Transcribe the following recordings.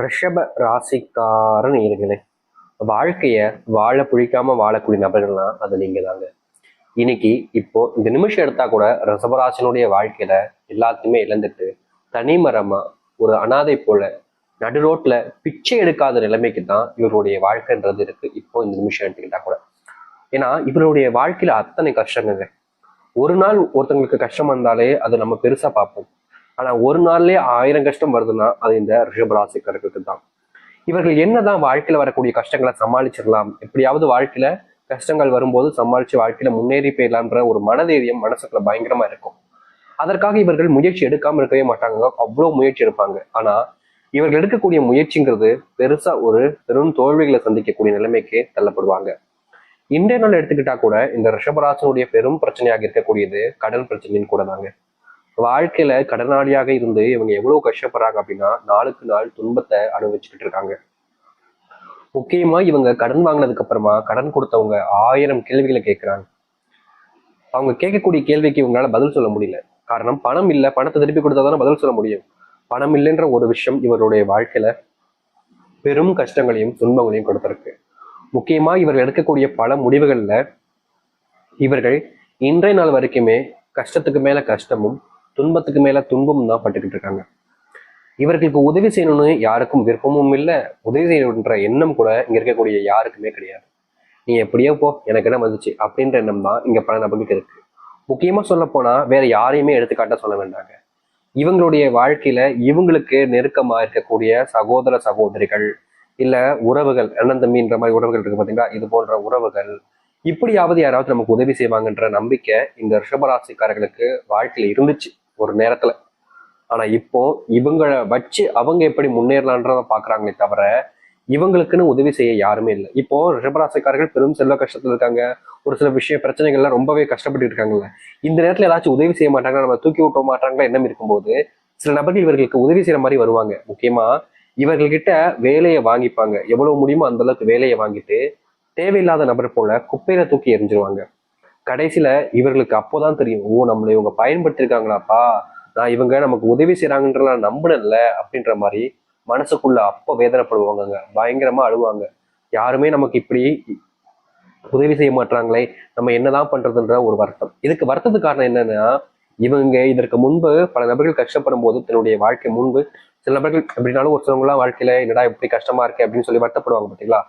ரிஷப ராசிக்கார நேயர்களே, வாழ்க்கைய வாழ பிடிக்காம வாழக்கூடிய நபர்கள்னா அது நீங்க தாங்க. இன்னைக்கு இப்போ இந்த நிமிஷம் எடுத்தா கூட ரிஷபராசினுடைய வாழ்க்கையில எல்லாத்தையுமே இழந்துட்டு தனிமரமா ஒரு அனாதை போல நடு ரோட்ல பிச்சை எடுக்காத நிலைமைக்கு தான் இவருடைய வாழ்க்கைன்றது இருக்கு. இப்போ இந்த நிமிஷம் எடுத்துக்கிட்டா கூட, ஏன்னா இவருடைய வாழ்க்கையில அத்தனை கஷ்டங்க. ஒரு நாள் ஒருத்தங்களுக்கு கஷ்டம் வந்தாலே அது நம்ம பெருசா பார்ப்போம். ஆனா ஒரு நாள்லயே 1000 கஷ்டம் வருதுன்னா அது இந்த ரிஷபராசிக்காரர்களுக்கு தான். இவர்கள் என்னதான் வாழ்க்கையில வரக்கூடிய கஷ்டங்களை சமாளிச்சிடலாம், எப்படியாவது வாழ்க்கையில கஷ்டங்கள் வரும்போது சமாளிச்சு வாழ்க்கையில முன்னேறி போயிடலான்ற ஒரு மனதைரியம் மனசுக்குள்ள பயங்கரமா இருக்கும். அதற்காக இவர்கள் முயற்சி எடுக்காம இருக்கவே மாட்டாங்க, அவ்வளவு முயற்சி எடுப்பாங்க. ஆனா இவர்கள் எடுக்கக்கூடிய முயற்சிங்கிறது பெருசா ஒரு பெரும் தோல்விகளை சந்திக்கக்கூடிய நிலைமைக்கு தள்ளப்படுவாங்க. இன்றைய நாள் எடுத்துக்கிட்டா கூட இந்த ரிஷபராசனுடைய பெரும் பிரச்சனையாக இருக்கக்கூடியது கடன் பிரச்சனைன்னு கூட தாங்க. வாழ்க்கையில கடனாளியாக இருந்து இவங்க எவ்வளவு கஷ்டப்படுறாங்க அப்படின்னா, நாளுக்கு நாள் துன்பத்தை அனுபவிச்சுக்கிட்டு இருக்காங்க. முக்கியமா இவங்க கடன் வாங்கினதுக்கு அப்புறமா கடன் கொடுத்தவங்க 1000 கேள்விகளை கேட்கிறாங்க. அவங்க கேட்கக்கூடிய கேள்விக்கு இவங்களால பதில் சொல்ல முடியல. காரணம் பணம் இல்லை, பணத்தை திருப்பி கொடுத்தாதானே பதில் சொல்ல முடியும். பணம் இல்லைன்ற ஒரு விஷயம் இவருடைய வாழ்க்கையில பெரும் கஷ்டங்களையும் துன்பங்களையும் கொடுத்திருக்கு. முக்கியமா இவர்கள் எடுக்கக்கூடிய பல முடிவுகள்ல இவர்கள் இன்றைய நாள் வரைக்குமே கஷ்டத்துக்கு மேல கஷ்டமும் துன்பத்துக்கு மேல துன்பமும் தான் பட்டுக்கிட்டு இருக்காங்க. இவர்களுக்கு உதவி செய்யணும்னு யாருக்கும் விருப்பமும் இல்லை, உதவி செய்யணுன்ற எண்ணம் கூட இங்க இருக்கக்கூடிய யாருக்குமே கிடையாது. நீ எப்படியோ போ, எனக்கு என்ன வந்துச்சு அப்படின்ற எண்ணம் தான் இங்க பல நபர்களுக்கு இருக்கு. முக்கியமா சொல்ல போனா வேற யாரையுமே எடுத்துக்காட்ட சொல்ல வேண்டாங்க. இவங்களுடைய வாழ்க்கையில இவங்களுக்கு நெருக்கமா இருக்கக்கூடிய சகோதர சகோதரிகள், இல்ல உறவுகள், அண்ணன் தம்பின்ற மாதிரி உறவுகள் இருக்கு பாத்தீங்களா, இது போன்ற உறவுகள் இப்படியாவது யாராவது நமக்கு உதவி செய்வாங்கன்ற நம்பிக்கை இந்த ரிஷபராசிக்காரர்களுக்கு வாழ்க்கையில இருந்துச்சு ஒரு நேரத்துல. ஆனா இப்போ இவங்களை வச்சு அவங்க எப்படி முன்னேறலான்றத பாக்குறாங்களே தவிர இவங்களுக்குன்னு உதவி செய்ய யாருமே இல்லை. இப்போ ரிஷபராசிக்காரர்கள் பெரும் செல்வ கஷ்டத்துல இருக்காங்க, ஒரு சில விஷய பிரச்சனைகள்லாம் ரொம்பவே கஷ்டப்பட்டு இருக்காங்கல்ல. இந்த நேரத்துல ஏதாச்சும் உதவி செய்ய மாட்டாங்க, நம்ம தூக்கி விட்ட மாட்டாங்களா எண்ணம் இருக்கும்போது சில நபர்கள் இவர்களுக்கு உதவி செய்யற மாதிரி வருவாங்க. முக்கியமா இவர்கள்கிட்ட வேலையை வாங்கிப்பாங்க, எவ்வளவு முடியுமோ அந்த அளவுக்கு வேலையை வாங்கிட்டு தேவையில்லாத நபர் போல குப்பையில தூக்கி எறிஞ்சிருவாங்க. கடைசியில இவர்களுக்கு அப்போதான் தெரியும், ஓ நம்மளை இவங்க பயன்படுத்திருக்காங்களாப்பா, நான் இவங்க நமக்கு உதவி செய்யறாங்கன்ற நான் நம்பினேன்ல அப்படின்ற மாதிரி மனசுக்குள்ள அப்ப வேதனைப்படுவாங்க, பயங்கரமா அழுவாங்க. யாருமே நமக்கு இப்படி உதவி செய்ய மாட்டாங்களே, நம்ம என்னதான் பண்றதுன்ற ஒரு வருத்தம். இதுக்கு வருத்தத்துக்கு காரணம் என்னன்னா, இவங்க இதற்கு முன்பு பல நபர்கள் கஷ்டப்படும் போது தன்னுடைய வாழ்க்கை முன்பு சில நபர்கள் அப்படின்னாலும் ஒரு சிலவங்களாம் வாழ்க்கையில என்னடா இப்படி கஷ்டமா இருக்கு அப்படின்னு சொல்லி வருத்தப்படுவாங்க பார்த்தீங்களா.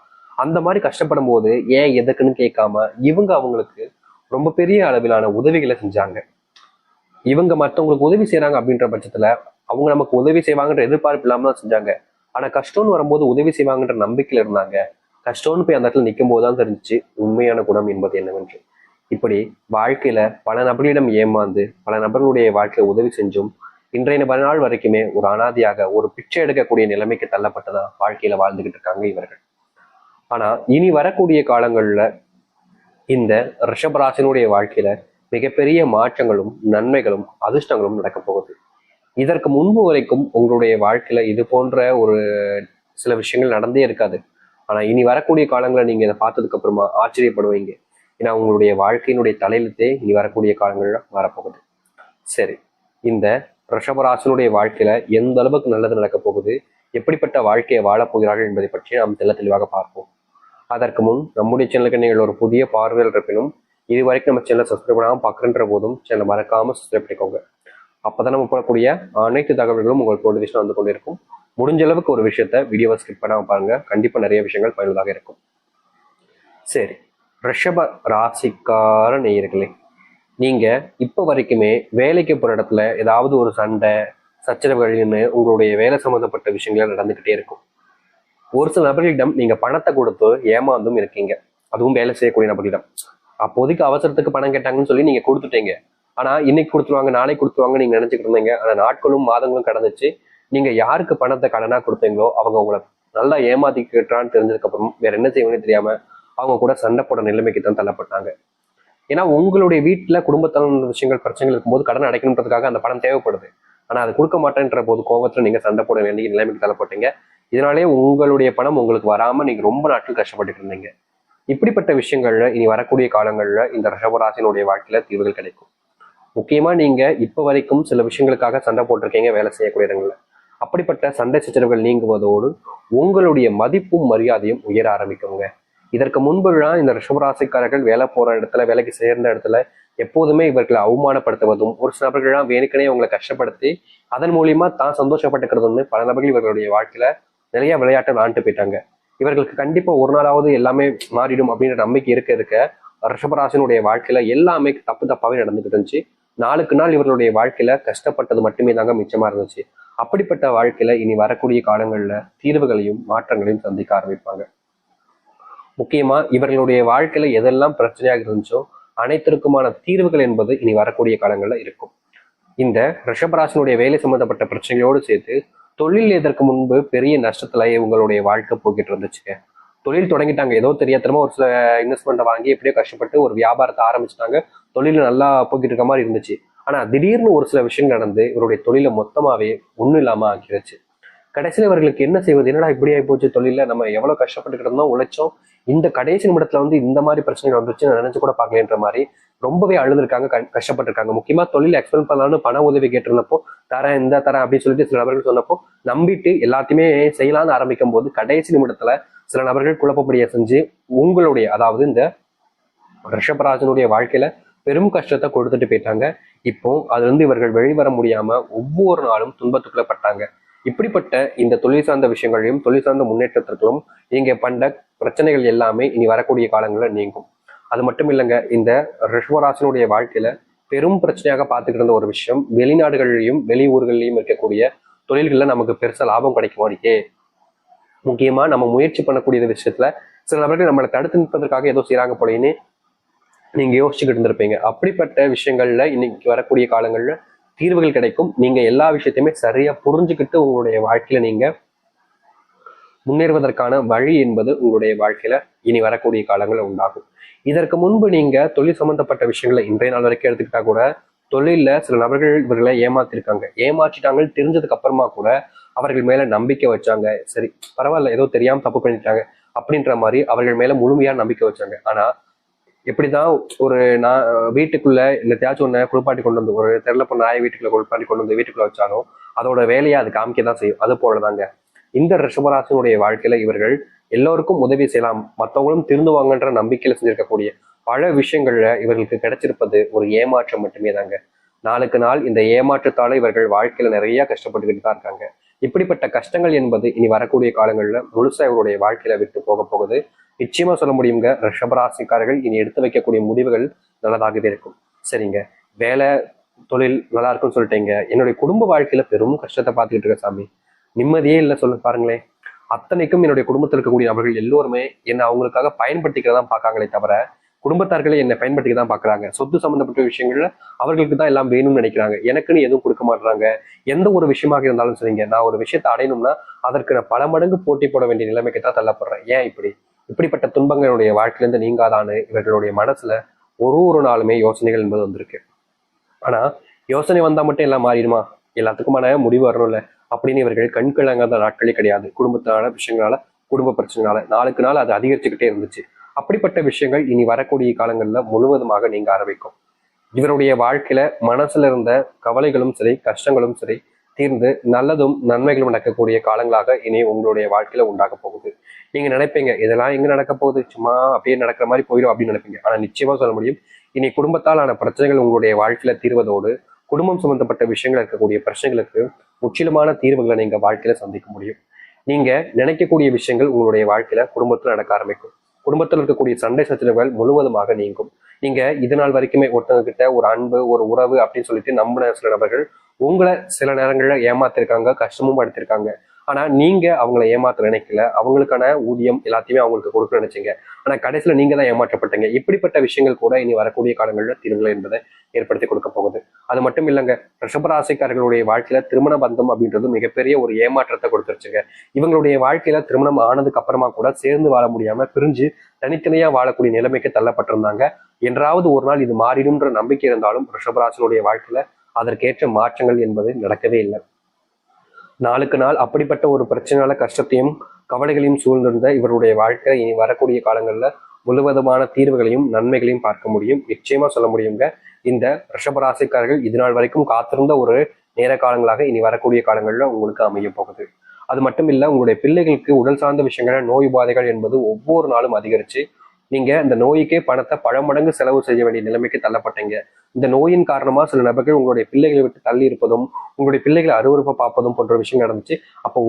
அந்த மாதிரி கஷ்டப்படும் போது ஏன் எதுக்குன்னு கேட்காம இவங்க அவங்களுக்கு ரொம்ப பெரிய அளவிலான உதவிகளை செஞ்சாங்க. இவங்க மற்றவங்களுக்கு உதவி செய்யறாங்க அப்படின்ற பட்சத்துல அவங்க நமக்கு உதவி செய்வாங்கன்ற எதிர்பார்ப்பு இல்லாம தான் செஞ்சாங்க. ஆனா கஷ்டம்னு வரும்போது உதவி செய்வாங்கன்ற நம்பிக்கையில இருந்தாங்க. கஷ்டம்னு போய் அந்த இடத்துல நிற்கும் போதுதான் தெரிஞ்சிச்சு உண்மையான குணம் என்பது என்னவென்று. இப்படி வாழ்க்கையில பல நபர்களிடம் ஏமாந்து பல நபர்களுடைய வாழ்க்கையை உதவி செஞ்சும் இன்றைய நாள் வரைக்குமே ஒரு அனாதியாக ஒரு பிச்சை எடுக்கக்கூடிய நிலைமைக்கு தள்ளப்பட்டதா வாழ்க்கையில வாழ்ந்துகிட்டு இருக்காங்க இவர்கள். ஆனா இனி வரக்கூடிய காலங்கள்ல இந்த ரிஷபராசினுடைய வாழ்க்கையில மிகப்பெரிய மாற்றங்களும் நன்மைகளும் அதிர்ஷ்டங்களும் நடக்க போகுது. இதற்கு முன்பு வரைக்கும் உங்களுடைய வாழ்க்கையில இது போன்ற ஒரு சில விஷயங்கள் நடந்தே இருக்காது. ஆனா இனி வரக்கூடிய காலங்களை நீங்க இதை பார்த்ததுக்கு அப்புறமா ஆச்சரியப்படுவீங்க. ஏன்னா உங்களுடைய வாழ்க்கையினுடைய தலையெழுத்தே இனி வரக்கூடிய காலங்கள்ல வரப்போகுது. சரி, இந்த ரிஷபராசினுடைய வாழ்க்கையில எந்த அளவுக்கு நல்லது நடக்க போகுது, எப்படிப்பட்ட வாழ்க்கையை வாழப் போகிறார்கள் என்பதை பற்றி நாம் தெளிவாக பார்ப்போம். அதற்கு முன் நம்முடைய சேனலுக்கு நீங்கள் ஒரு புதிய பார்வையில் இருப்பினும் இது வரைக்கும் நம்ம சேனலை சப்ஸ்கிரைப் பண்ணாமல் பார்க்குற போதும் சேனலை மறக்காம சப்ஸ்கிரைப் பண்ணிக்கோங்க. அப்பதான் நம்ம போடக்கூடிய அனைத்து தகவல்களும் உங்களுக்கு நோட்டிஃபிகேஷன் வந்து கொண்டிருக்கும். முடிஞ்ச அளவுக்கு ஒரு விஷயத்த வீடியோவை ஸ்கிப் பண்ணாம பாருங்க, கண்டிப்பா நிறைய விஷயங்கள் பயனுள்ளதாக இருக்கும். சரி, ரிஷப ராசிக்கார நேயர்களே, நீங்க இப்ப வரைக்குமே வேலைக்கு போற இடத்துல ஏதாவது ஒரு சண்டை சச்சரவுகள்னு உங்களுடைய வேலை சம்பந்தப்பட்ட விஷயங்கள் நடந்துகிட்டே இருக்கும். ஒரு சில நபர்களிடம் நீங்க பணத்தை கொடுத்து ஏமாந்தும் இருக்கீங்க, அதுவும் வேலை செய்யக்கூடிய நபர்களிடம். அப்போதைக்கு அவசரத்துக்கு பணம் கேட்டாங்கன்னு சொல்லி நீங்க கொடுத்துட்டீங்க. ஆனா இன்னைக்கு கொடுத்துருவாங்க நாளைக்கு கொடுத்துருவாங்க நீங்க நினைச்சுக்கிட்டு இருந்தீங்க. ஆனா நாட்களும் மாதங்களும் கடந்துச்சு. நீங்க யாருக்கு பணத்தை கடனா கொடுத்தீங்களோ அவங்க உங்களை நல்லா ஏமாத்திக்கிட்டான்னு தெரிஞ்சதுக்கு அப்புறம் வேற என்ன செய்யணும்னு தெரியாம அவங்க கூட சண்டை போட நிலைமைக்கு தான் தள்ளப்பட்டாங்க. ஏன்னா உங்களுடைய வீட்டுல குடும்பத்தான விஷயங்கள் பிரச்சனைகள் இருக்கும்போது கடன் அடைக்கணுன்றதுக்காக அந்த பணம் தேவைப்படுது. ஆனா அது கொடுக்க மாட்டேன்ற போது கோபத்துல நீங்க சண்டை போட வேண்டிய நிலைமைக்கு தள்ளப்பட்டீங்க. இதனாலே உங்களுடைய பணம் உங்களுக்கு வராம நீங்க ரொம்ப நாட்கள் கஷ்டப்பட்டு இருந்தீங்க. இப்படிப்பட்ட விஷயங்கள்ல இனி வரக்கூடிய காலங்கள்ல இந்த ரிஷபராசினுடைய வாழ்க்கையில தீர்வுகள் கிடைக்கும். முக்கியமா நீங்க இப்ப வரைக்கும் சில விஷயங்களுக்காக சண்டை போட்டிருக்கீங்க வேலை செய்யக்கூடிய இடங்கள்ல. அப்படிப்பட்ட சண்டை சச்சரவுகள் நீங்குவதோடு உங்களுடைய மதிப்பும் மரியாதையும் உயர ஆரம்பிக்குங்க. இதற்கு முன்புலாம் இந்த ரிஷபராசிக்காரர்கள் வேலை போற இடத்துல, வேலைக்கு சேர்ந்த இடத்துல எப்போதுமே இவர்களை அவமானப்படுத்துவதும், ஒரு சில நபர்கள்லாம் வேணுக்கனே அவங்களை கஷ்டப்படுத்தி அதன் மூலியமா தான் சந்தோஷப்பட்டுக்கிறதுன்னு பல நபர்கள் இவர்களுடைய வாழ்க்கையில நிறைய விளையாட்டை விளாண்டுட்டு போயிட்டாங்க. இவர்களுக்கு கண்டிப்பா ஒரு நாளாவது எல்லாமே மாறிடும் அப்படின்ற நம்பிக்கை இருக்க இருக்க ரிஷபராசினுடைய வாழ்க்கையில எல்லாமே தப்பு தப்பாவே நடந்துகிட்டு இருந்துச்சு. நாளுக்கு நாள் இவர்களுடைய வாழ்க்கையில கஷ்டப்பட்டது மட்டுமே தாங்க மிச்சமா இருந்துச்சு. அப்படிப்பட்ட வாழ்க்கையில இனி வரக்கூடிய காலங்கள்ல தீர்வுகளையும் மாற்றங்களையும் சந்திக்க ஆரம்பிப்பாங்க. முக்கியமா இவர்களுடைய வாழ்க்கையில எதெல்லாம் பிரச்சனையாக இருந்துச்சோ அனைத்திற்குமான தீர்வுகள் என்பது இனி வரக்கூடிய காலங்கள்ல இருக்கும். இந்த ரிஷபராசினுடைய வேலை சம்பந்தப்பட்ட பிரச்சனைகளோடு சேர்த்து தொழில் இதற்கு முன்பு பெரிய நஷ்டத்துல உங்களுடைய வாழ்க்கை போய்கிட்டு இருந்துச்சுங்க. தொழில் தொடங்கிட்டாங்க, ஏதோ தெரியாதனமா ஒரு சில இன்வெஸ்ட்மெண்ட்டை வாங்கி எப்படியோ கஷ்டப்பட்டு ஒரு வியாபாரத்தை ஆரம்பிச்சுட்டாங்க. தொழில் நல்லா போய்கிட்டு இருக்க மாதிரி இருந்துச்சு. ஆனா திடீர்னு ஒரு சில விஷயங்கள் நடந்து இவருடைய தொழிலை மொத்தமாவே ஒண்ணும் இல்லாம ஆக்கிடுச்சு. கடைசியில் இவர்களுக்கு என்ன செய்வது, என்னடா இப்படி ஆகி போச்சு, தொழில நம்ம எவ்வளவு கஷ்டப்பட்டுக்கிட்டு இருந்தோம், உழைச்சோம், இந்த கடைசி நிமிடத்துல இந்த மாதிரி பிரச்சனைகள் வந்துச்சு நினைச்சு கூட பார்க்கலன்ற மாதிரி ரொம்பவே அழுதுருக்காங்க, கஷ்டப்பட்டிருக்காங்க. முக்கியமா தொழில் எக்ஸ்பெண்ட் பண்ணலாம்னு பண உதவி கேட்டிருந்தப்போ தரேன் இந்த தரேன் அப்படின்னு சொல்லிட்டு சில நபர்கள் சொன்னப்போ நம்பிட்டு எல்லாத்தையுமே செய்யலாம்னு ஆரம்பிக்கும் போது கடைசி நிமிடத்துல சில நபர்கள் குழப்பப்படிய செஞ்சு உங்களுடைய, அதாவது இந்த ரிஷபராஜனுடைய வாழ்க்கையில பெரும் கஷ்டத்தை கொடுத்துட்டு போயிட்டாங்க. இப்போ அதுல இருந்து இவர்கள் வெளிவர முடியாம ஒவ்வொரு நாளும் துன்பத்துக்குள்ளப்பட்டாங்க. இப்படிப்பட்ட இந்த தொழில் சார்ந்த விஷயங்களையும் தொழில் சார்ந்த முன்னேற்றத்திற்கும் நீங்க பண்ண பிரச்சனைகள் எல்லாமே இனி வரக்கூடிய காலங்களில் நீங்கும். அது மட்டும் இல்லைங்க, இந்த ரிஷபராசினுடைய வாழ்க்கையில பெரும் பிரச்சனையாக பார்த்துக்கிட்டு இருந்த ஒரு விஷயம், வெளிநாடுகள்லையும் வெளியூர்கள்லையும் இருக்கக்கூடிய தொழில்கள்ல நமக்கு பெருசா லாபம் கிடைக்குமா இருக்கே. முக்கியமா நம்ம முயற்சி பண்ணக்கூடிய விஷயத்துல சில நபர்கள் நம்மளை தடுத்து நிற்பதற்காக ஏதோ செய்யறாங்க போலேன்னு நீங்க யோசிச்சுக்கிட்டு இருந்திருப்பீங்க. அப்படிப்பட்ட விஷயங்கள்ல இன்னைக்கு வரக்கூடிய காலங்கள்ல தீர்வுகள் கிடைக்கும். நீங்க எல்லா விஷயத்தையுமே சரியா புரிஞ்சுக்கிட்டு உங்களுடைய வாழ்க்கையில நீங்க முன்னேறுவதற்கான வழி என்பது உங்களுடைய வாழ்க்கையில இனி வரக்கூடிய காலங்கள் உண்டாகும். இதற்கு முன்பு நீங்க தொழில் சம்பந்தப்பட்ட விஷயங்களை இன்றைய நாள் வரைக்கும் எடுத்துக்கிட்டா கூட தொழில சில நபர்கள் இவர்களை ஏமாத்திருக்காங்க. ஏமாற்றிட்டாங்க தெரிஞ்சதுக்கு அப்புறமா கூட அவர்கள் மேல நம்பிக்கை வச்சாங்க. சரி பரவாயில்ல, ஏதோ தெரியாம தப்பு பண்ணிட்டாங்க அப்படின்ற மாதிரி அவர்கள் மேல முழுமையா நம்பிக்கை வச்சாங்க. ஆனா எப்படிதான் ஒரு நான் வீட்டுக்குள்ள இல்லத்தையாச்சும் ஒண்ணு குளிப்பாட்டி கொண்டு வந்து, ஒரு தெருல போன நாயை வீட்டுக்குள்ள குளிப்பாட்டி கொண்டு வந்து வீட்டுக்குள்ள வச்சாலும் அதோட வேலையை அது காமிக்கதான் செய்யும். அது போலதாங்க இந்த ரிஷபராசினுடைய வாழ்க்கையில இவர்கள் எல்லோருக்கும் உதவி செய்யலாம், மற்றவங்களும் திருந்துவாங்கன்ற நம்பிக்கையில செஞ்சிருக்கக்கூடிய பல விஷயங்கள்ல இவர்களுக்கு கிடைச்சிருப்பது ஒரு ஏமாற்றம் மட்டுமே தாங்க. நாளுக்கு நாள் இந்த ஏமாற்றத்தால இவர்கள் வாழ்க்கையில நிறைய கஷ்டப்பட்டுக்கிட்டு தான் இருக்காங்க. இப்படிப்பட்ட கஷ்டங்கள் என்பது இனி வரக்கூடிய காலங்கள்ல முழுசா இவருடைய வாழ்க்கையில விட்டு போக போகுது. நிச்சயமா சொல்ல முடியுங்க, ரிஷபராசிக்காரர்கள் இனி எடுத்து வைக்கக்கூடிய முடிவுகள் நல்லதாகவே இருக்கும். சரிங்க, வேலை தொழில் நல்லா இருக்குன்னு சொல்லிட்டீங்க, என்னுடைய குடும்ப வாழ்க்கையில பெரும் கஷ்டத்தை பார்த்துக்கிட்டு இருக்க சாமி, நிம்மதியே இல்லை சொல்ல பாருங்களேன். அத்தனைக்கும் என்னுடைய குடும்பத்தில் இருக்கக்கூடிய நபர்கள் எல்லோருமே என்னை அவங்களுக்காக பயன்படுத்திக்கிறதான் பார்க்காங்களே தவிர குடும்பத்தார்களே என்னை பயன்படுத்திக்க தான் பார்க்குறாங்க. சொத்து சம்பந்தப்பட்ட விஷயங்கள்ல அவர்களுக்கு தான் எல்லாம் வேணும்னு நினைக்கிறாங்க, எனக்குன்னு எதுவும் கொடுக்க மாட்டாங்க. எந்த ஒரு விஷயமாக இருந்தாலும் சரிங்க, நான் ஒரு விஷயத்தை அடையணும்னா அதற்கு நான் பல மடங்கு போட்டி போட வேண்டிய நிலைமைக்கு தான் தள்ளப்படுறேன். ஏன் இப்படிப்பட்ட துன்பங்களுடைய வாழ்க்கையிலிருந்து நீங்காதான்னு இவர்களுடைய மனசுல ஒரு நாளுமே யோசனைகள் என்பது வந்திருக்கு. ஆனா யோசனை வந்தா மட்டும் எல்லாம் மாறிடுமா, எல்லாத்துக்குமான முடிவு வரணும்ல அப்படின்னு இவர்கள் கண்கிழங்காத நாட்களே கிடையாது. குடும்பத்தினால விஷயங்களால, குடும்ப பிரச்சனைனால நாளுக்கு நாள் அது அதிகரிச்சுக்கிட்டே இருந்துச்சு. அப்படிப்பட்ட விஷயங்கள் இனி வரக்கூடிய காலங்கள்ல முழுவதுமாக நீங்க ஆரம்பிக்கும். இவருடைய வாழ்க்கையில மனசுல இருந்த கவலைகளும் சரி கஷ்டங்களும் சரி தீர்ந்து நல்லதும் நன்மைகளும் நடக்கக்கூடிய காலங்களாக இனி உங்களுடைய வாழ்க்கையில உண்டாக போகுது. நீங்க நினைப்பீங்க இதெல்லாம் எங்க நடக்க போகுது, சும்மா அப்படியே நடக்கிற மாதிரி போயிடும் அப்படின்னு நினைப்பீங்க. ஆனா நிச்சயமா சொல்ல முடியும், இனி குடும்பத்தால் ஆன பிரச்சனைகள் உங்களுடைய வாழ்க்கையில தீர்வதோடு குடும்பம் சம்பந்தப்பட்ட விஷயங்கள் இருக்கக்கூடிய பிரச்சனைகளுக்கு முற்றிலுமான தீர்வுகளை நீங்க வாழ்க்கையில சந்திக்க முடியும். நீங்க நினைக்கக்கூடிய விஷயங்கள் உங்களுடைய வாழ்க்கையில குடும்பத்துல நடக்க ஆரம்பிக்கும். குடும்பத்தில் இருக்கக்கூடிய சண்டை சச்சரவுகள் முழுவதுமாக நீங்கும். நீங்க இது நாள் வரைக்குமே ஒருத்தவங்க கிட்ட ஒரு அன்பு ஒரு உறவு அப்படின்னு சொல்லிட்டு நம்பின சில நபர்கள் உங்களை சில நேரங்கள்ல ஏமாத்திருக்காங்க, கஷ்டமும் படுத்திருக்காங்க. ஆனா நீங்க அவங்களை ஏமாத்த நினைக்கல, அவங்களுக்கான ஊதியம் எல்லாத்தையுமே அவங்களுக்கு கொடுக்க நினைச்சீங்க. ஆனா கடைசியில நீங்க தான் ஏமாற்றப்பட்டீங்க. இப்படிப்பட்ட விஷயங்கள் கூட இனி வரக்கூடிய காலங்களில் தீர்வுகள் என்பதை ஏற்படுத்தி கொடுக்க போகுது. அது மட்டும் இல்லைங்க, ரிஷபராசிக்காரர்களுடைய வாழ்க்கையில திருமண பந்தம் அப்படின்றது மிகப்பெரிய ஒரு ஏமாற்றத்தை கொடுத்துருச்சுங்க. இவங்களுடைய வாழ்க்கையில திருமணம் ஆனதுக்கு அப்புறமா கூட சேர்ந்து வாழ முடியாம பிரிஞ்சு தனித்தனியா வாழக்கூடிய நிலைமைக்கு தள்ளப்பட்டிருந்தாங்க. என்றாவது ஒரு நாள் இது மாறிடும்ன்ற நம்பிக்கை இருந்தாலும் ரிஷபராசினுடைய வாழ்க்கையில அதற்கேற்ற மாற்றங்கள் என்பது நடக்கவே இல்லை. நாளுக்கு நாள் அப்படிப்பட்ட ஒரு பிரச்சனையால கஷ்டத்தையும் கவலைகளையும் சூழ்ந்திருந்த இவருடைய வாழ்க்கை இனி வரக்கூடிய காலங்கள்ல முழுவதுமான தீர்வுகளையும் நன்மைகளையும் பார்க்க முடியும். நிச்சயமா சொல்ல முடியுங்க, இந்த ரிஷபராசிக்காரர்கள் இது நாள் வரைக்கும் காத்திருந்த ஒரு நேர காலங்களாக இனி வரக்கூடிய காலங்களில் உங்களுக்கு அமைய போகுது. அது மட்டும் இல்ல, உங்களுடைய பிள்ளைகளுக்கு உடல் சார்ந்த விஷயங்கள நோய் உபாதைகள் என்பது ஒவ்வொரு நாளும் அதிகரிச்சு நீங்க இந்த நோய்க்கே பணத்தை பல மடங்கு செலவு செய்ய வேண்டிய நிலைமைக்கு தள்ளப்பட்டீங்க. இந்த நோயின் காரணமா சில நபர்கள் உங்களுடைய பிள்ளைகளை விட்டு தள்ளி இருப்பதும், உங்களுடைய பிள்ளைகளை அருவருப்பை பார்ப்பதும் போன்ற விஷயம் நடந்துச்சு. அப்போ